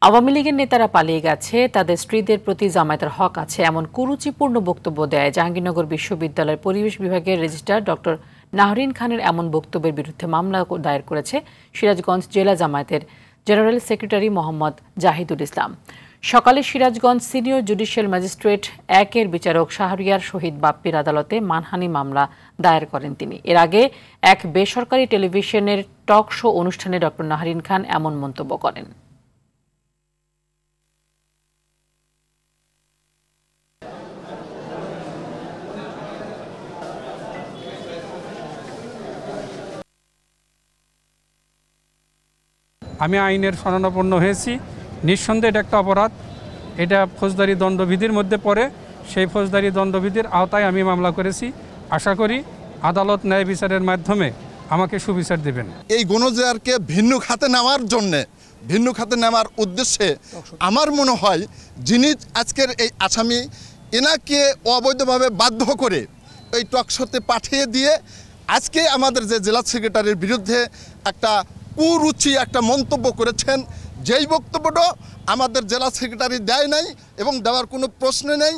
আওয়ামী লীগের নেতারা পালিয়ে গেছে, তাদের স্ত্রীদের প্রতি জামায়াতের হক আছে, এমন কুরুচিপূর্ণ বক্তব্য দেয় জাহাঙ্গীরনগর বিশ্ববিদ্যালয়ের পরিবেশ বিভাগের রেজিস্ট্রার ডক্টর নাহরিন খানের। এমন বক্তব্যের বিরুদ্ধে মামলা দায়ের করেছে সিরাজগঞ্জ জেলা জামায়াতের জেনারেল সেক্রেটারি মোহাম্মদ জাহিদুল ইসলাম। সকালে সিরাজগঞ্জ সিনিয়র জুডিশিয়াল ম্যাজিস্ট্রেট 1-এর বিচারক শাহরিয়ার শহীদ বাপ্পির আদালতে মানহানি মামলা দায়ের করেন তিনি। এর আগে এক বেসরকারি টেলিভিশনের টক শো অনুষ্ঠানে ডক্টর নাহরিন খান এমন মন্তব্য করেন। আমি আইনের শরণাপন্ন হয়েছি, নিঃসন্দেহে এটা একটা অপরাধ, এটা ফৌজদারি দণ্ডবিধির মধ্যে পড়ে। সেই ফৌজদারি দণ্ডবিধির আওতায় আমি মামলা করেছি। আশা করি আদালত ন্যায় বিচারের মাধ্যমে আমাকে সুবিচার দেবেন। এই গুণজারকে ভিন্ন খাতে নেওয়ার উদ্দেশ্যে আমার মনে হয় যিনি আজকের এই আসামি এনাকে অবৈধভাবে বাধ্য করে এই টকশোতে পাঠিয়ে দিয়ে আজকে আমাদের যে জেলা সেক্রেটারির বিরুদ্ধে একটা কুরুচি একটা মন্তব্য করেছেন, যেই বক্তব্যটা আমাদের জেলা সেক্রেটারি দেয় নাই এবং দেওয়ার কোনো প্রশ্ন নেই।